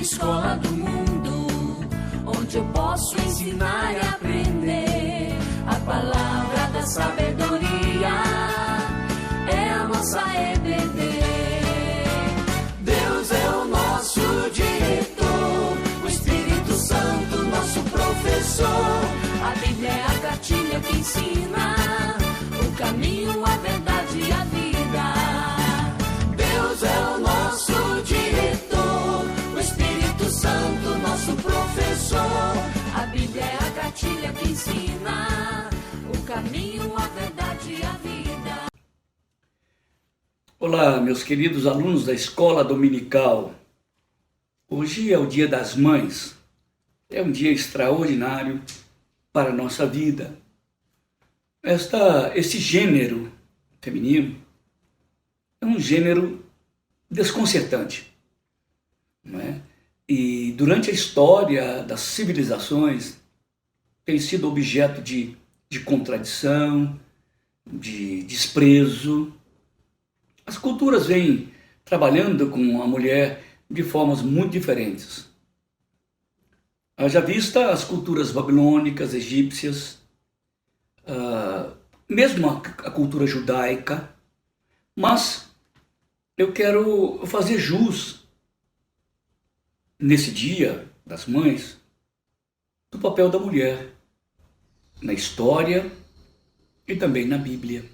escola do mundo, onde eu posso ensinar e aprender. A palavra da sabedoria é a nossa EBD. Deus é o nosso diretor, o Espírito Santo nosso professor. A Bíblia é a cartilha que ensina o caminho, a verdade e a vida. Deus é o nosso diretor, o Espírito Santo nosso professor. A Bíblia é a cartilha que ensina o caminho, a verdade e a vida. Olá, meus queridos alunos da Escola Dominical. Hoje é o Dia das Mães. É um dia extraordinário para a nossa vida. Esse gênero feminino é um gênero desconcertante, não é? E durante a história das civilizações tem sido objeto de contradição, de desprezo. As culturas vêm trabalhando com a mulher de formas muito diferentes. Haja vista as culturas babilônicas, egípcias, mesmo a cultura judaica, mas eu quero fazer jus, nesse Dia das Mães, do papel da mulher na história e também na Bíblia.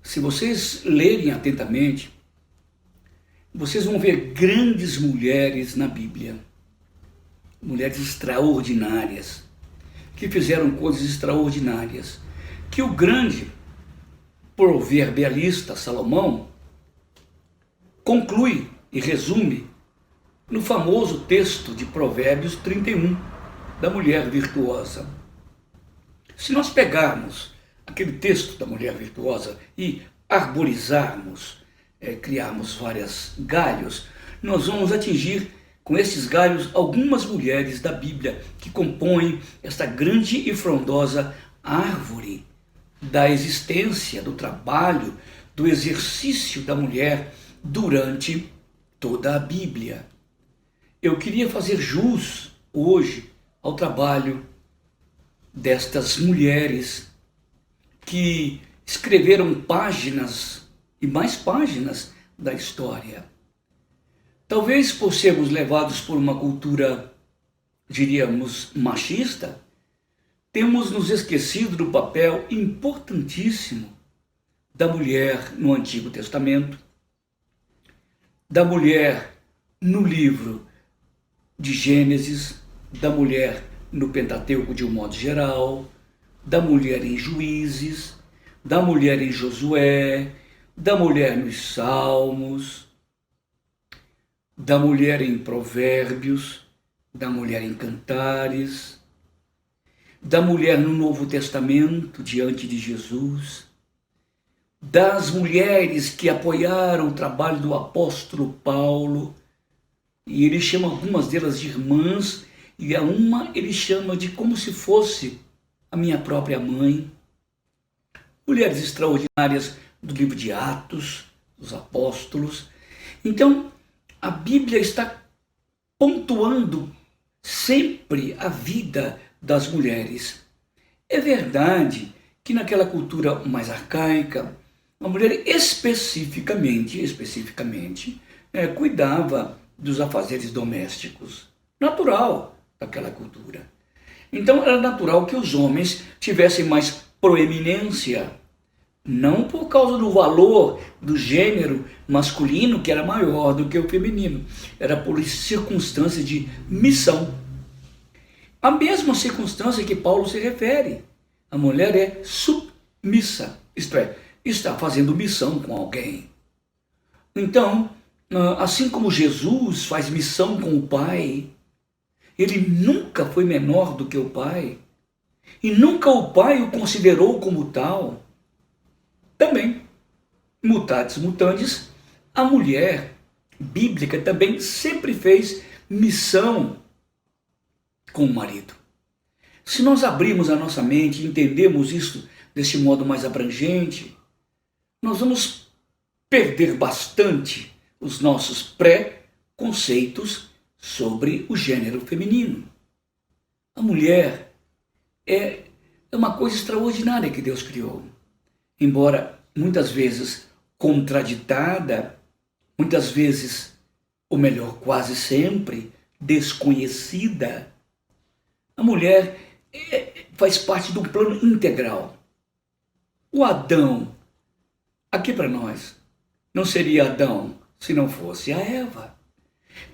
Se vocês lerem atentamente, vocês vão ver grandes mulheres na Bíblia, mulheres extraordinárias, que fizeram coisas extraordinárias, que o grande proverbialista Salomão conclui e resume no famoso texto de Provérbios 31, da mulher virtuosa. Se nós pegarmos aquele texto da mulher virtuosa e arborizarmos, criarmos vários galhos, nós vamos atingir com esses galhos algumas mulheres da Bíblia que compõem esta grande e frondosa árvore da existência, do trabalho, do exercício da mulher durante toda a Bíblia. Eu queria fazer jus hoje ao trabalho destas mulheres que escreveram páginas e mais páginas da história. Talvez por sermos levados por uma cultura, diríamos, machista, temos nos esquecido do papel importantíssimo da mulher no Antigo Testamento, da mulher no livro de Gênesis, da mulher no Pentateuco de um modo geral, da mulher em Juízes, da mulher em Josué, da mulher nos Salmos, da mulher em Provérbios, da mulher em Cantares, da mulher no Novo Testamento diante de Jesus, das mulheres que apoiaram o trabalho do apóstolo Paulo, e ele chama algumas delas de irmãs, e a uma ele chama de como se fosse a minha própria mãe. Mulheres extraordinárias do livro de Atos, dos Apóstolos. Então, a Bíblia está pontuando sempre a vida das mulheres. É verdade que naquela cultura mais arcaica, a mulher especificamente, cuidava dos afazeres domésticos. Natural daquela cultura. Então era natural que os homens tivessem mais proeminência, não por causa do valor do gênero masculino, que era maior do que o feminino, era por circunstância de missão. A mesma circunstância que Paulo se refere. A mulher é submissa, isto é, está fazendo missão com alguém. Então, assim como Jesus faz missão com o Pai, ele nunca foi menor do que o Pai, e nunca o Pai o considerou como tal. Também, mutatis mutandis, a mulher bíblica também sempre fez missão com o marido. Se nós abrirmos a nossa mente e entendemos isso desse modo mais abrangente, nós vamos perder bastante os nossos pré-conceitos sobre o gênero feminino. A mulher é uma coisa extraordinária que Deus criou. Embora muitas vezes contraditada, muitas vezes, ou melhor, quase sempre, desconhecida, a mulher faz parte de um plano integral. O Adão, aqui para nós, não seria Adão se não fosse a Eva.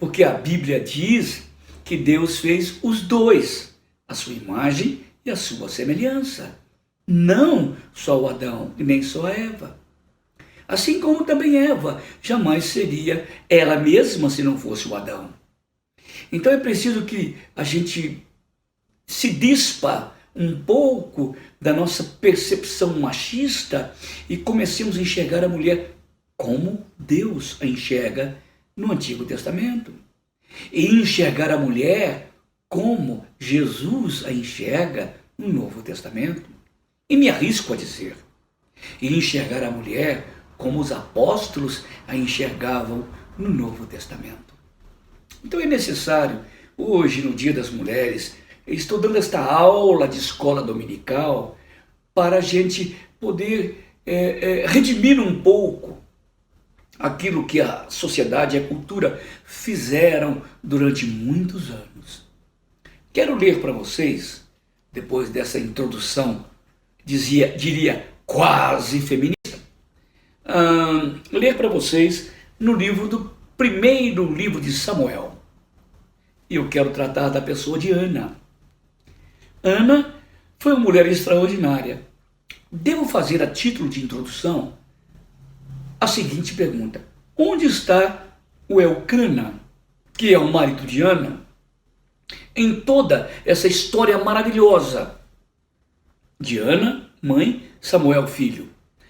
Porque a Bíblia diz que Deus fez os dois, a sua imagem e a sua semelhança. Não só o Adão e nem só a Eva. Assim como também Eva jamais seria ela mesma se não fosse o Adão. Então é preciso que a gente se dispa um pouco da nossa percepção machista e comecemos a enxergar a mulher como Deus a enxerga no Antigo Testamento. E enxergar a mulher como Jesus a enxerga no Novo Testamento. E me arrisco a dizer, e enxergar a mulher como os apóstolos a enxergavam no Novo Testamento. Então é necessário, hoje, no Dia das Mulheres, estou dando esta aula de escola dominical para a gente poder redimir um pouco aquilo que a sociedade e a cultura fizeram durante muitos anos. Quero ler para vocês, depois dessa introdução, diria quase feminista, ler para vocês no livro do primeiro livro de Samuel. E eu quero tratar da pessoa de Ana. Ana foi uma mulher extraordinária. Devo fazer a título de introdução a seguinte pergunta: onde está o Elcana, que é o marido de Ana, em toda essa história maravilhosa de Ana, mãe, Samuel, filho,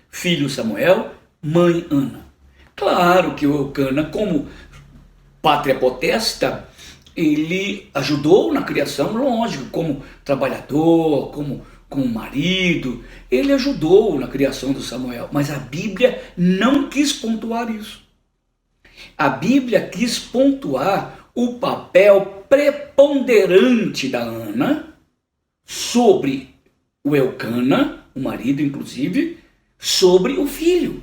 filho Samuel, mãe Ana? Claro que o Elcana, como pátria potesta, ele ajudou na criação, lógico, como trabalhador, como marido, ele ajudou na criação do Samuel, mas a Bíblia não quis pontuar isso. A Bíblia quis pontuar o papel preponderante da Ana sobre o Elcana, o marido inclusive, sobre o filho.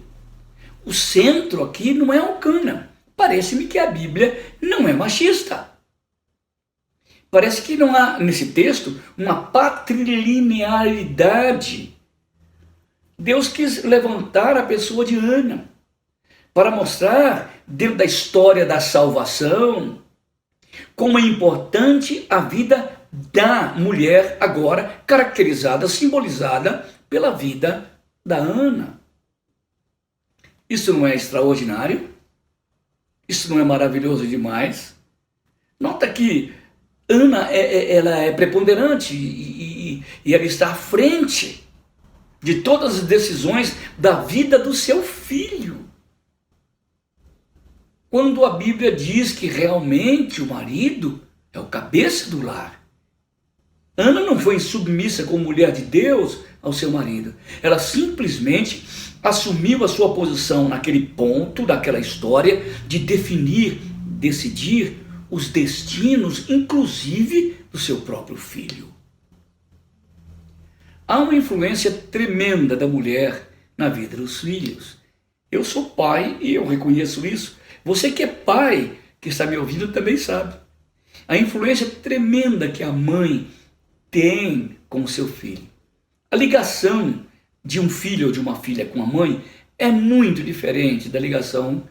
O centro aqui não é Elcana. Parece-me que a Bíblia não é machista. Parece que não há, nesse texto, uma patrilinearidade. Deus quis levantar a pessoa de Ana para mostrar, dentro da história da salvação, como é importante a vida da mulher, agora caracterizada, simbolizada pela vida da Ana. Isso não é extraordinário? Isso não é maravilhoso demais? Nota que Ana ela é preponderante e ela está à frente de todas as decisões da vida do seu filho. Quando a Bíblia diz que realmente o marido é o cabeça do lar. Ana não foi insubmissa como mulher de Deus ao seu marido. Ela simplesmente assumiu a sua posição naquele ponto daquela história de decidir os destinos, inclusive do seu próprio filho. Há uma influência tremenda da mulher na vida dos filhos. Eu sou pai e eu reconheço isso. Você que é pai, que está me ouvindo, também sabe. A influência tremenda que a mãe tem com o seu filho. A ligação de um filho ou de uma filha com a mãe é muito diferente da ligação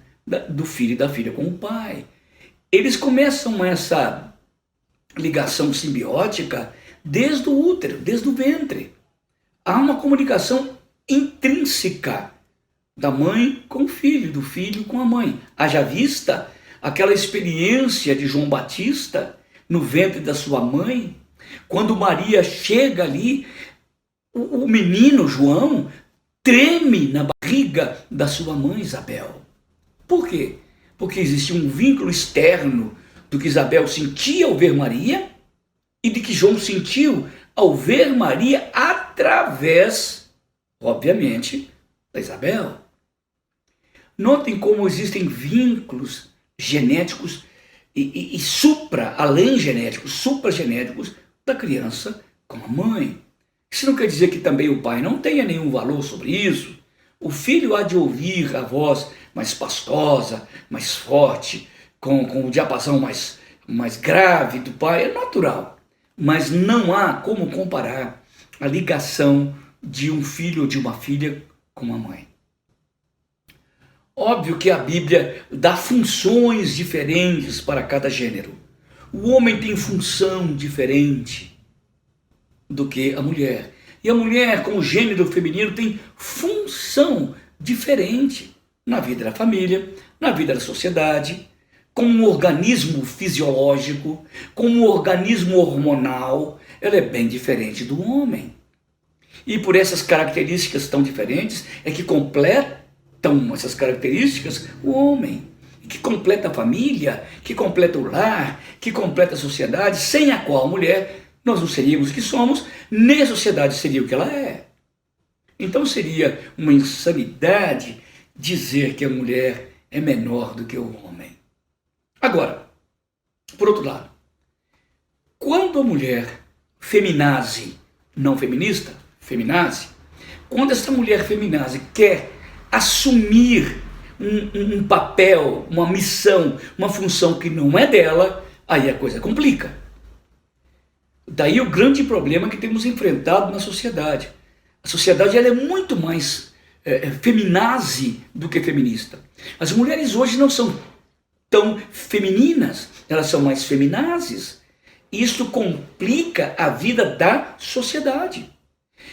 do filho e da filha com o pai. Eles começam essa ligação simbiótica desde o útero, desde o ventre. Há uma comunicação intrínseca da mãe com o filho, do filho com a mãe. Haja vista aquela experiência de João Batista no ventre da sua mãe, quando Maria chega ali, o menino João treme na barriga da sua mãe Isabel. Por quê? Porque existia um vínculo externo do que Isabel sentia ao ver Maria e de que João sentiu ao ver Maria através, obviamente, da Isabel. Notem como existem vínculos genéticos e além genéticos, supragenéticos da criança com a mãe. Isso não quer dizer que também o pai não tenha nenhum valor sobre isso. O filho há de ouvir a voz mais pastosa, mais forte, com o diapasão mais grave do pai, é natural. Mas não há como comparar a ligação de um filho ou de uma filha com a mãe. Óbvio que a Bíblia dá funções diferentes para cada gênero. O homem tem função diferente do que a mulher. E a mulher, como gênero feminino, tem função diferente na vida da família, na vida da sociedade, como um organismo fisiológico, como um organismo hormonal. Ela é bem diferente do homem. E por essas características tão diferentes é que completam essas características o homem, que completa a família, que completa o lar, que completa a sociedade, sem a qual a mulher nós não seríamos o que somos, nem a sociedade seria o que ela é. Então seria uma insanidade dizer que a mulher é menor do que o homem. Agora, por outro lado, quando a mulher feminazi, não feminista, feminazi, quando essa mulher feminazi quer assumir um papel, uma missão, uma função que não é dela, aí a coisa complica. Daí o grande problema que temos enfrentado na sociedade. A sociedade ela é muito mais feminazi do que feminista. As mulheres hoje não são tão femininas, elas são mais feminazes. Isso complica a vida da sociedade.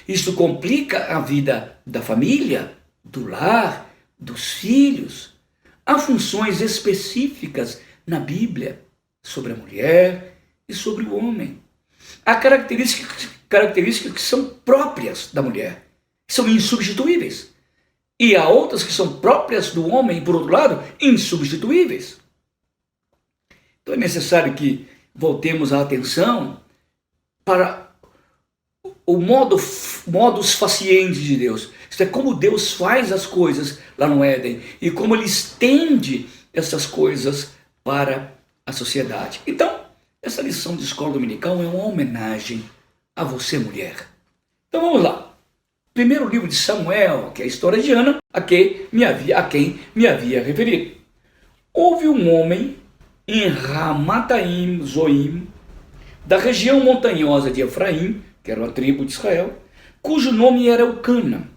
Isso complica a vida da família, do lar, dos filhos. Há funções específicas na Bíblia sobre a mulher e sobre o homem. Há características que são próprias da mulher, que são insubstituíveis. E há outras que são próprias do homem, por outro lado, insubstituíveis. Então é necessário que voltemos a atenção para o modus faciente de Deus. Isto é como Deus faz as coisas lá no Éden e como Ele estende essas coisas para a sociedade. Então, essa lição de escola dominical é uma homenagem a você, mulher. Então vamos lá. Primeiro livro de Samuel, que é a história de Ana, a quem me havia referido. Houve um homem em Ramataim Zoim, da região montanhosa de Efraim, que era uma tribo de Israel, cujo nome era Eucana,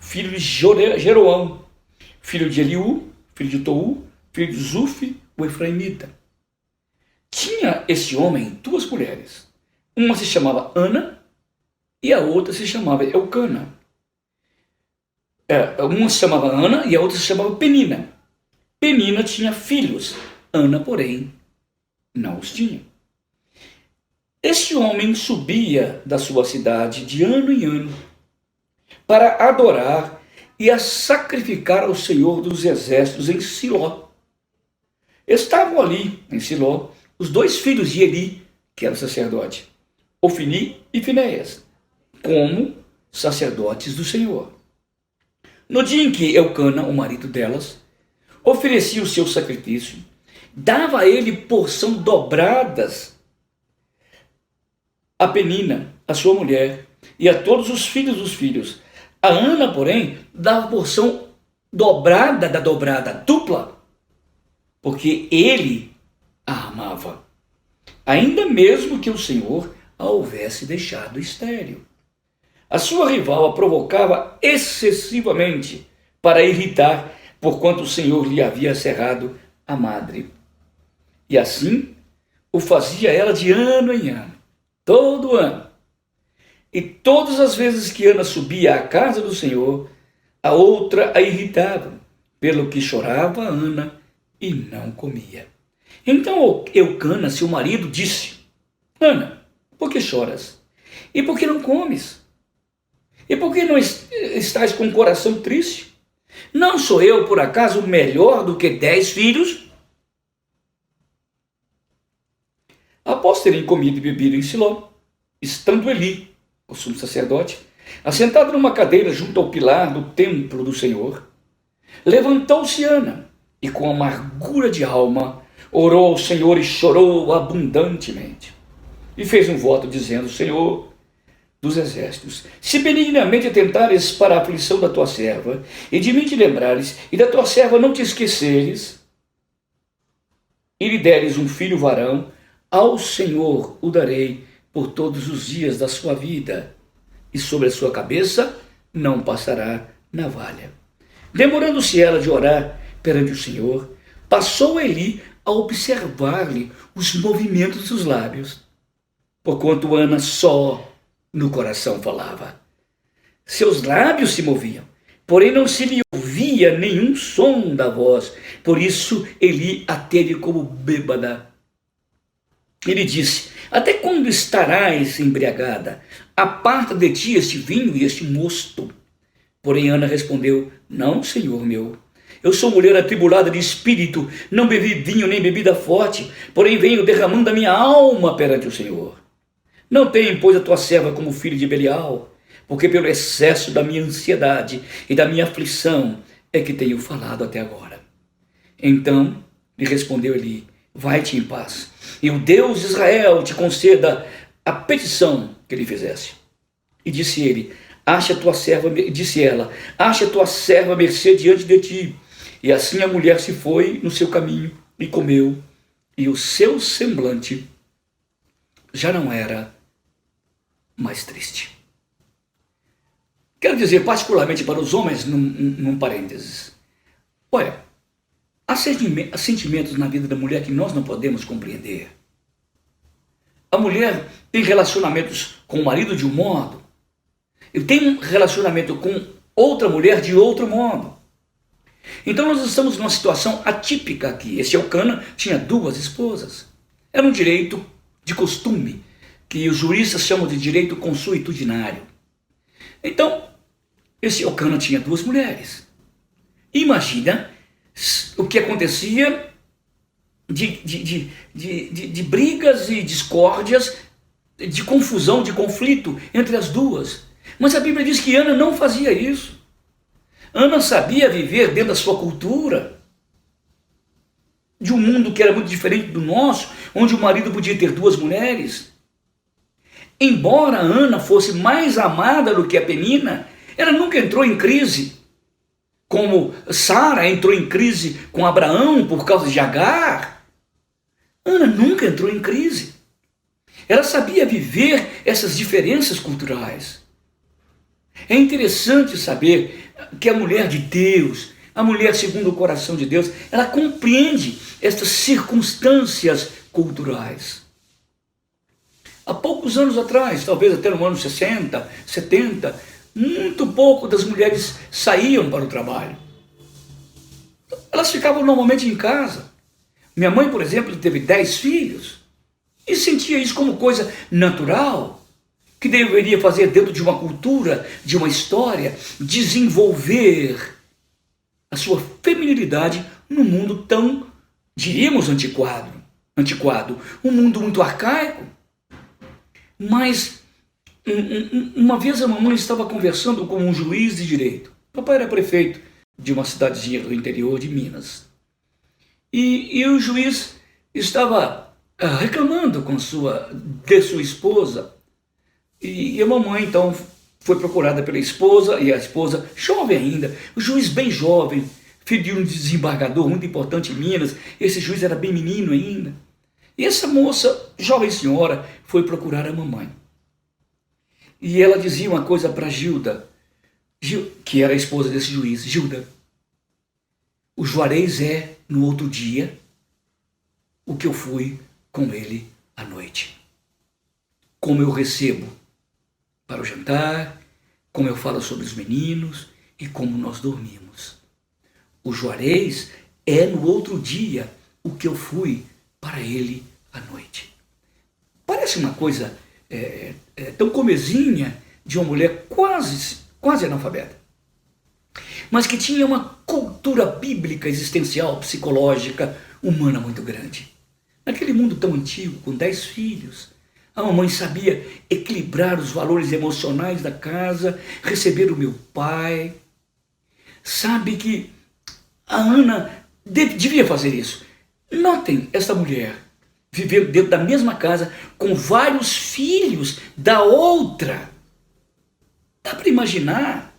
filho de Jeroão, filho de Eliú, filho de Tou, filho de Zuf, o Efraimita. Tinha esse homem duas mulheres. Uma se chamava Ana e a outra se chamava Eucana. Uma se chamava Ana e a outra se chamava Penina. Penina tinha filhos, Ana, porém, não os tinha. Este homem subia da sua cidade de ano em ano para adorar e a sacrificar ao Senhor dos Exércitos em Siló. Estavam ali, em Siló, os dois filhos de Eli, que era sacerdote, Ofni e Finéias, como sacerdotes do Senhor. No dia em que Eucana, o marido delas, oferecia o seu sacrifício, dava a ele porção dobradas a Penina, a sua mulher, e a todos os filhos dos filhos. A Ana, porém, dava porção dobrada da dobrada, dupla, porque ele a amava, ainda mesmo que o Senhor a houvesse deixado estéril. A sua rival a provocava excessivamente para irritar, porquanto o Senhor lhe havia cerrado a madre. E assim o fazia ela de ano em ano, todo ano. E todas as vezes que Ana subia à casa do Senhor, a outra a irritava, pelo que chorava Ana e não comia. Então Eucana, seu marido, disse: Ana, por que choras? E por que não comes? E por que não estás com o coração triste? Não sou eu, por acaso, melhor do que 10 filhos? Após terem comido e bebido em Siló, estando Eli, o sumo sacerdote, assentado numa cadeira junto ao pilar do templo do Senhor, levantou-se Ana e, com amargura de alma, orou ao Senhor e chorou abundantemente. E fez um voto dizendo: Senhor dos exércitos, se benignamente atentares para a aflição da tua serva, e de mim te lembrares, e da tua serva não te esqueceres, e lhe deres um filho varão, ao Senhor o darei por todos os dias da sua vida, e sobre a sua cabeça não passará navalha. Demorando-se ela de orar perante o Senhor, passou Eli a observar-lhe os movimentos dos lábios, porquanto Ana só no coração falava. Seus lábios se moviam, porém não se lhe ouvia nenhum som da voz. Por isso Eli a teve como bêbada. Ele disse: até quando estarás embriagada? Aparta de ti este vinho e este mosto. Porém Ana respondeu: não, Senhor meu. Eu sou mulher atribulada de espírito, não bebi vinho nem bebida forte, porém venho derramando a minha alma perante o Senhor. Não tenha, pois, a tua serva como filho de Belial, porque pelo excesso da minha ansiedade e da minha aflição é que tenho falado até agora. Então lhe respondeu Eli: vai-te em paz, e o Deus de Israel te conceda a petição que lhe fizesse. E disse ele: disse ela, acha a tua serva mercê diante de ti. E assim a mulher se foi no seu caminho e comeu, e o seu semblante já não era mais triste. Quero dizer, particularmente para os homens, num parênteses, olha, há sentimentos na vida da mulher que nós não podemos compreender. A mulher tem relacionamentos com o marido de um modo, e tem um relacionamento com outra mulher de outro modo. Então nós estamos numa situação atípica aqui. Esse Elcana tinha duas esposas. Era um direito de costume, que os juristas chamam de direito consuetudinário. Então, esse Elcana tinha duas mulheres. Imagina o que acontecia de brigas e discórdias, de confusão, de conflito entre as duas. Mas a Bíblia diz que Ana não fazia isso. Ana sabia viver dentro da sua cultura, de um mundo que era muito diferente do nosso, onde o marido podia ter duas mulheres. Embora Ana fosse mais amada do que a Penina, ela nunca entrou em crise, como Sara entrou em crise com Abraão por causa de Agar. Ana nunca entrou em crise. Ela sabia viver essas diferenças culturais. É interessante saber que a mulher de Deus, a mulher segundo o coração de Deus, ela compreende estas circunstâncias culturais. Há poucos anos atrás, talvez até no ano 60, 70, muito pouco das mulheres saíam para o trabalho. Elas ficavam normalmente em casa. Minha mãe, por exemplo, teve 10 filhos e sentia isso como coisa natural, que deveria fazer dentro de uma cultura, de uma história, desenvolver a sua feminilidade num mundo tão, diríamos, antiquado, um mundo muito arcaico. Mas uma vez a mamãe estava conversando com um juiz de direito. Papai era prefeito de uma cidadezinha do interior de Minas. E o juiz estava reclamando de sua esposa. E a mamãe então foi procurada pela esposa, e a esposa, jovem ainda, o juiz bem jovem, filho de um desembargador muito importante em Minas. Esse juiz era bem menino ainda. E essa moça, jovem senhora, foi procurar a mamãe. E ela dizia uma coisa para Gilda, que era a esposa desse juiz: Gilda, o Juarez é, no outro dia, o que eu fui com ele à noite. Como eu recebo para o jantar, como eu falo sobre os meninos e como nós dormimos. O Juarez é, no outro dia, o que eu fui para ele à noite. Parece uma coisa tão comezinha de uma mulher quase analfabeta, mas que tinha uma cultura bíblica, existencial, psicológica, humana muito grande. Naquele mundo tão antigo, com 10 filhos, a mamãe sabia equilibrar os valores emocionais da casa, receber o meu pai. Sabe que a Ana devia fazer isso. Notem essa mulher vivendo dentro da mesma casa com vários filhos da outra. Dá para imaginar,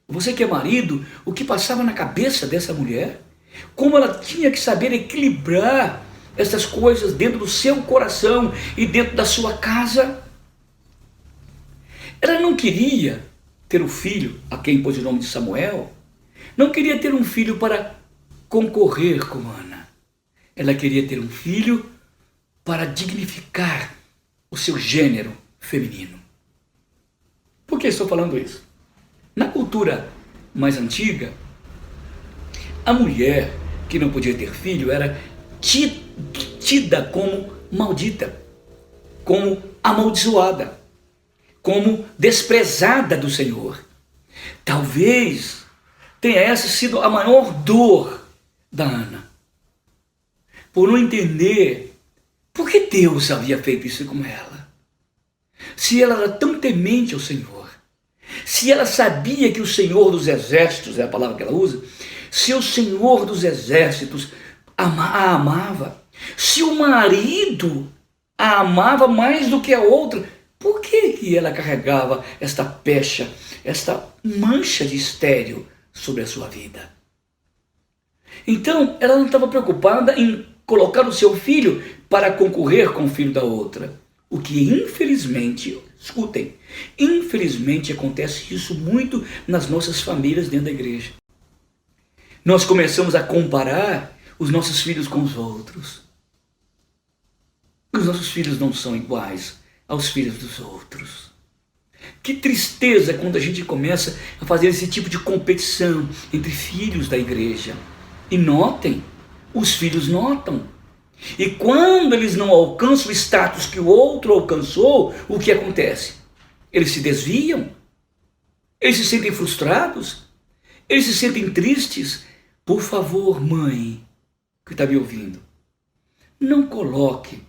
você que é marido, o que passava na cabeça dessa mulher? Como ela tinha que saber equilibrar essas coisas dentro do seu coração e dentro da sua casa. Ela não queria ter um filho, a quem pôs o nome de Samuel, não queria ter um filho para concorrer com Ana. Ela queria ter um filho para dignificar o seu gênero feminino. Por que estou falando isso? Na cultura mais antiga, a mulher que não podia ter filho era tida como maldita, como amaldiçoada, como desprezada do Senhor. Talvez tenha essa sido a maior dor da Ana, por não entender por que Deus havia feito isso com ela. Se ela era tão temente ao Senhor, se ela sabia que o Senhor dos Exércitos, é a palavra que ela usa, se o Senhor dos Exércitos a amava, se o marido a amava mais do que a outra, por que ela carregava esta pecha, esta mancha de estéril sobre a sua vida? Então, ela não estava preocupada em colocar o seu filho para concorrer com o filho da outra. O que infelizmente, escutem, infelizmente acontece isso muito nas nossas famílias dentro da igreja. Nós começamos a comparar os nossos filhos com os outros. Os nossos filhos não são iguais aos filhos dos outros. Que tristeza quando a gente começa a fazer esse tipo de competição entre filhos da igreja. E notem, os filhos notam. E quando eles não alcançam o status que o outro alcançou, o que acontece? Eles se desviam, eles se sentem frustrados, eles se sentem tristes. Por favor, mãe, que está me ouvindo, não coloque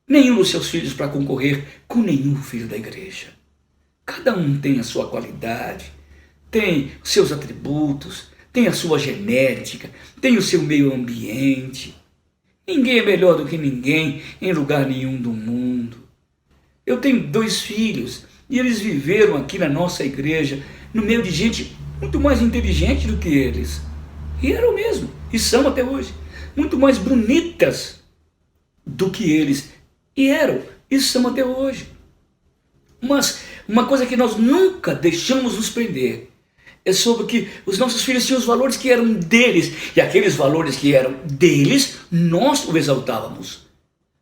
nenhum dos seus filhos para concorrer com nenhum filho da igreja. Cada um tem a sua qualidade, tem seus atributos, tem a sua genética, tem o seu meio ambiente. Ninguém é melhor do que ninguém em lugar nenhum do mundo. Eu tenho 2 filhos e eles viveram aqui na nossa igreja no meio de gente muito mais inteligente do que eles. E eram mesmo, e são até hoje, muito mais bonitas do que eles. E eram, e são até hoje. Mas uma coisa que nós nunca deixamos nos prender é sobre que os nossos filhos tinham os valores que eram deles. E aqueles valores que eram deles, nós o exaltávamos.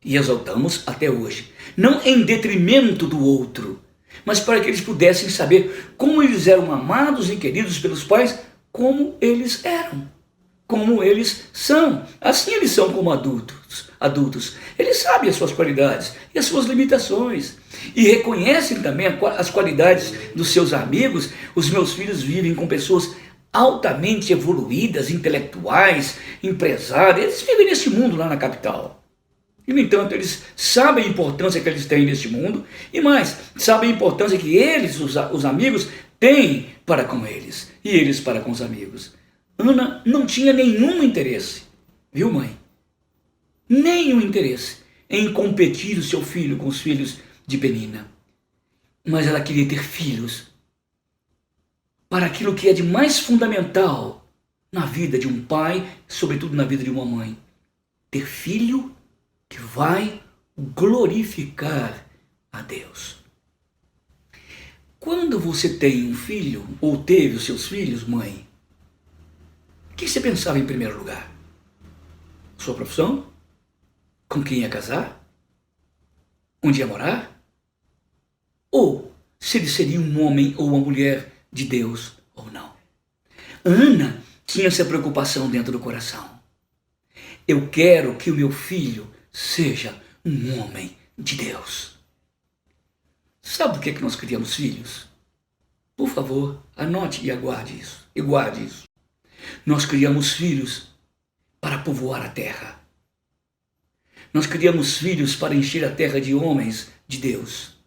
E exaltamos até hoje. Não em detrimento do outro, mas para que eles pudessem saber como eles eram amados e queridos pelos pais, como eles eram, como eles são. Assim eles são como adultos. Eles sabem as suas qualidades e as suas limitações. E reconhecem também as qualidades dos seus amigos. Os meus filhos vivem com pessoas altamente evoluídas, intelectuais, empresários. Eles vivem nesse mundo lá na capital. E, no entanto, eles sabem a importância que eles têm neste mundo. E mais, sabem a importância que eles, os amigos, têm para com eles. E eles para com os amigos. Ana não tinha nenhum interesse, viu, mãe? Nenhum interesse em competir o seu filho com os filhos de Penina. Mas ela queria ter filhos para aquilo que é de mais fundamental na vida de um pai, sobretudo na vida de uma mãe. Ter filho que vai glorificar a Deus. Quando você tem um filho, ou teve os seus filhos, mãe, o que você pensava em primeiro lugar? Sua profissão? Com quem ia casar? Onde ia morar? Ou se ele seria um homem ou uma mulher de Deus ou não? Ana tinha essa preocupação dentro do coração. Eu quero que o meu filho seja um homem de Deus. Sabe por que nós criamos filhos? Por favor, anote e aguarde isso. E guarde isso. Nós criamos filhos para povoar a terra. Nós criamos filhos para encher a terra de homens de Deus.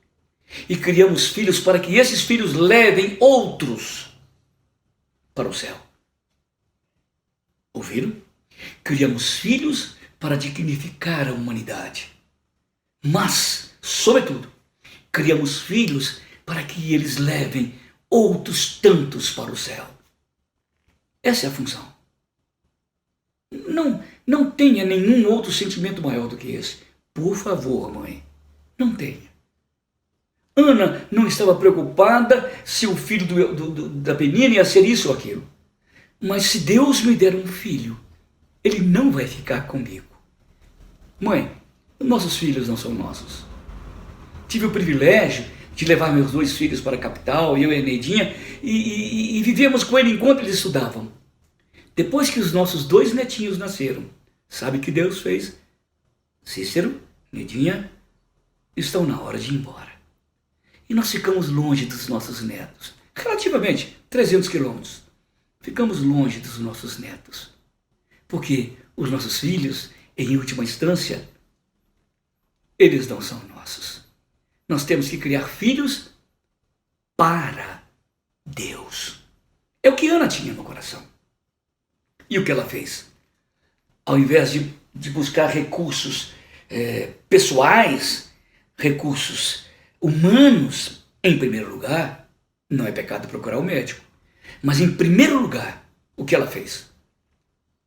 E criamos filhos para que esses filhos levem outros para o céu. Ouviram? Criamos filhos para dignificar a humanidade. Mas, sobretudo, criamos filhos para que eles levem outros tantos para o céu. Essa é a função. Não tenha nenhum outro sentimento maior do que esse. Por favor, mãe, não tenha. Ana não estava preocupada se o filho da menina ia ser isso ou aquilo. Mas se Deus me der um filho, ele não vai ficar comigo. Mãe, nossos filhos não são nossos. Tive o privilégio de levar meus 2 filhos para a capital, eu e a Neidinha, e vivíamos com ele enquanto eles estudavam. Depois que os nossos 2 netinhos nasceram, sabe o que Deus fez? Cícero, Neidinha, estão na hora de ir embora. E nós ficamos longe dos nossos netos. Relativamente, 300 quilômetros. Ficamos longe dos nossos netos. Porque os nossos filhos, em última instância, eles não são nossos. Nós temos que criar filhos para Deus. É o que Ana tinha no coração. E o que ela fez? Ao invés de buscar recursos pessoais, recursos humanos, em primeiro lugar, não é pecado procurar o médico, mas em primeiro lugar, o que ela fez?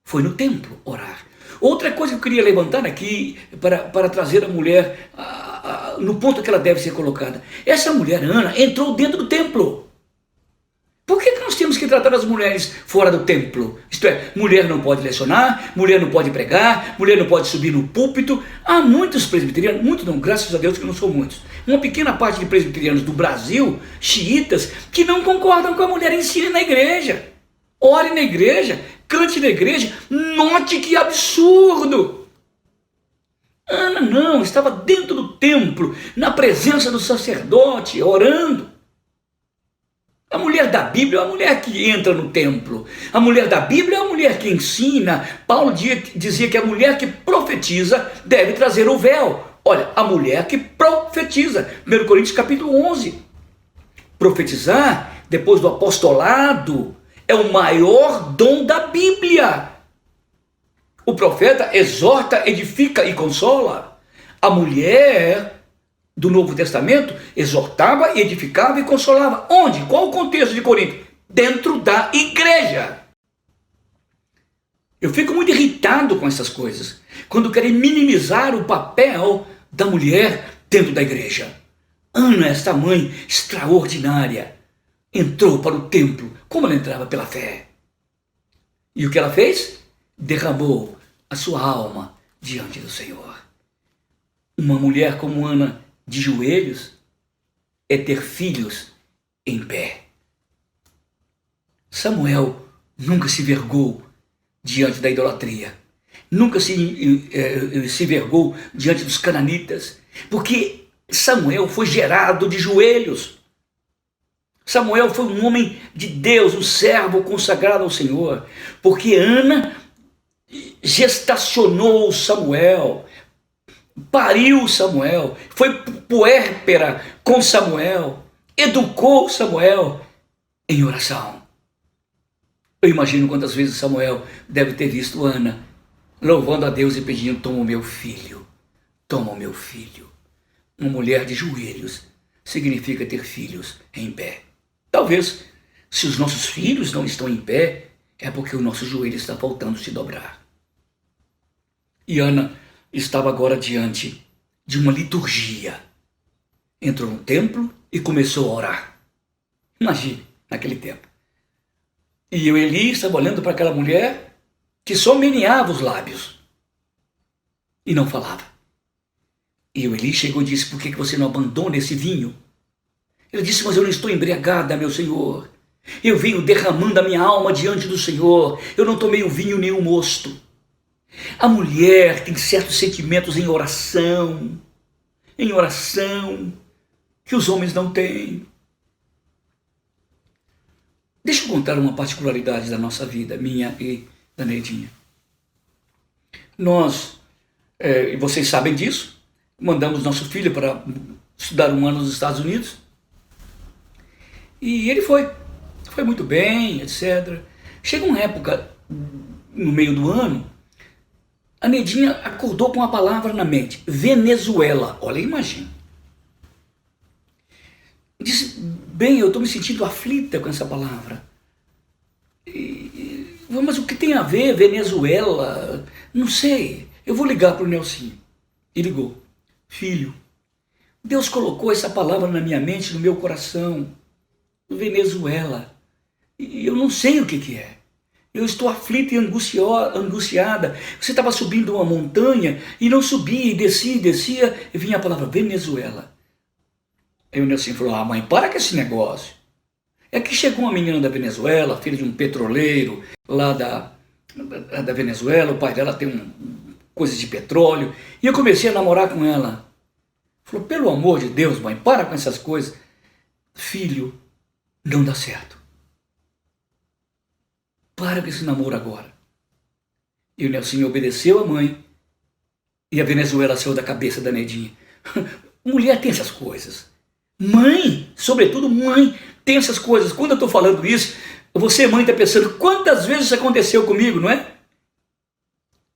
Foi no templo orar. Outra coisa que eu queria levantar aqui, para trazer a mulher no ponto que ela deve ser colocada. Essa mulher, Ana, entrou dentro do templo. Por que nós temos que tratar as mulheres fora do templo? Isto é, mulher não pode lecionar, mulher não pode pregar, mulher não pode subir no púlpito. Há muitos presbiterianos, muitos não, graças a Deus que não são muitos. Uma pequena parte de presbiterianos do Brasil, xiitas, que não concordam com a mulher ensine na igreja. Ore na igreja, cante na igreja, note que absurdo. Ana não, estava dentro do templo, na presença do sacerdote, orando. A mulher da Bíblia é a mulher que entra no templo. A mulher da Bíblia é a mulher que ensina. Paulo dizia que a mulher que profetiza deve trazer o véu. Olha, a mulher que profetiza. 1 Coríntios capítulo 11. Profetizar, depois do apostolado, é o maior dom da Bíblia. O profeta exorta, edifica e consola. A mulher do Novo Testamento exortava, edificava e consolava. Onde? Qual o contexto de Corinto? Dentro da igreja. Eu fico muito irritado com essas coisas, quando querem minimizar o papel da mulher dentro da igreja. Ana, esta mãe extraordinária, entrou para o templo como ela entrava pela fé. E o que ela fez? Derramou a sua alma diante do Senhor. Uma mulher como Ana, de joelhos, é ter filhos em pé. Samuel nunca se vergou diante da idolatria, nunca se vergou diante dos cananitas, porque Samuel foi gerado de joelhos. Samuel foi um homem de Deus, um servo consagrado ao Senhor, porque Ana gestacionou Samuel, pariu Samuel, foi puérpera com Samuel, educou Samuel em oração. Eu imagino quantas vezes Samuel deve ter visto Ana louvando a Deus e pedindo: toma o meu filho, toma o meu filho. Uma mulher de joelhos significa ter filhos em pé. Talvez, se os nossos filhos não estão em pé, é porque o nosso joelho está faltando se dobrar. E Ana estava agora diante de uma liturgia. Entrou no templo e começou a orar. Imagine, naquele tempo. E Eli estava olhando para aquela mulher que só meneava os lábios e não falava. E Eli chegou e disse: por que você não abandona esse vinho? Ele disse: mas eu não estou embriagada, meu Senhor. Eu venho derramando a minha alma diante do Senhor. Eu não tomei o vinho nem o mosto. A mulher tem certos sentimentos em oração, que os homens não têm. Deixa eu contar uma particularidade da nossa vida, minha e da Neidinha. Nós, e vocês sabem disso, mandamos nosso filho para estudar um ano nos Estados Unidos. E ele foi muito bem, etc. Chega uma época, no meio do ano, A Nedinha acordou com uma palavra na mente, Venezuela. Olha, imagina. Disse, bem, eu estou me sentindo aflita com essa palavra. Mas o que tem a ver Venezuela? Não sei. Eu vou ligar para o Nelsinho. E ligou. Filho, Deus colocou essa palavra na minha mente, no meu coração. Venezuela. E eu não sei o que é. Eu estou aflita e angustiada. Você estava subindo uma montanha e não subia, e descia, e vinha a palavra Venezuela. Aí o Nelson falou, mãe, para com esse negócio. É que chegou uma menina da Venezuela, filha de um petroleiro lá da Venezuela, o pai dela tem coisas de petróleo, e eu comecei a namorar com ela. Falou, pelo amor de Deus, mãe, para com essas coisas. Filho, não dá certo. Para com esse namoro agora. E o Nelson obedeceu a mãe, e a Venezuela saiu da cabeça da Nedinha. Mulher tem essas coisas. Mãe, sobretudo mãe, tem essas coisas. Quando eu estou falando isso, você, mãe, está pensando quantas vezes isso aconteceu comigo, não é?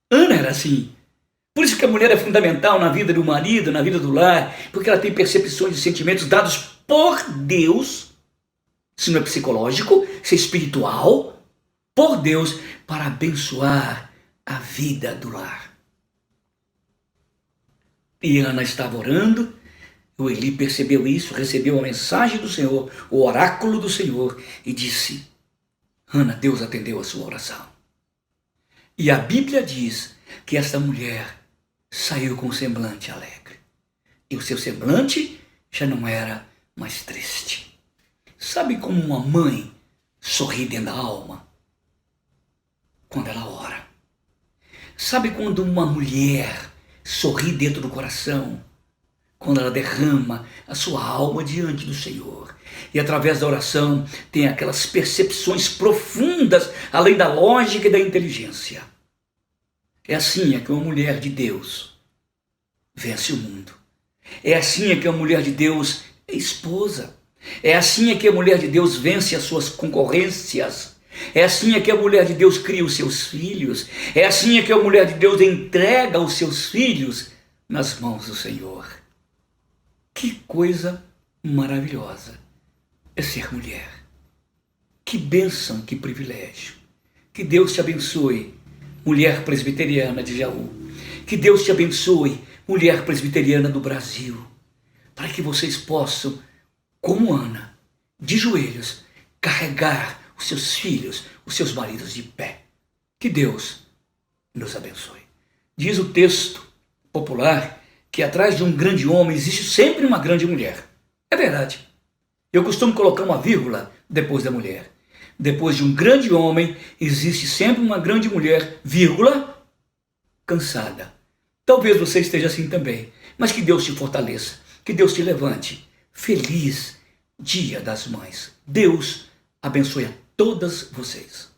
Ana era assim. Por isso que a mulher é fundamental na vida do marido, na vida do lar, porque ela tem percepções e sentimentos dados por Deus, se não é psicológico, se é espiritual, por Deus, para abençoar a vida do lar. E Ana estava orando. O Eli percebeu isso, recebeu a mensagem do Senhor, o oráculo do Senhor, e disse, Ana, Deus atendeu a sua oração. E a Bíblia diz que esta mulher saiu com um semblante alegre. E o seu semblante já não era mais triste. Sabe como uma mãe sorri dentro da alma? Quando ela ora. Sabe quando uma mulher sorri dentro do coração? Quando ela derrama a sua alma diante do Senhor. E através da oração tem aquelas percepções profundas, além da lógica e da inteligência. É assim é que uma mulher de Deus vence o mundo. É assim é que uma mulher de Deus é esposa. É assim é que a mulher de Deus vence as suas concorrências. É assim é que a mulher de Deus cria os seus filhos. É assim é que a mulher de Deus entrega os seus filhos nas mãos do Senhor. Que coisa maravilhosa é ser mulher. Que bênção, que privilégio. Que Deus te abençoe, mulher presbiteriana de Jaú. Que Deus te abençoe, mulher presbiteriana do Brasil. Para que vocês possam, como Ana, de joelhos, carregar os seus filhos, os seus maridos de pé. Que Deus nos abençoe. Diz o texto popular que atrás de um grande homem existe sempre uma grande mulher. É verdade. Eu costumo colocar uma vírgula depois da mulher. Depois de um grande homem existe sempre uma grande mulher, vírgula, cansada. Talvez você esteja assim também, mas que Deus te fortaleça, que Deus te levante. Feliz Dia das Mães. Deus abençoe a todas vocês.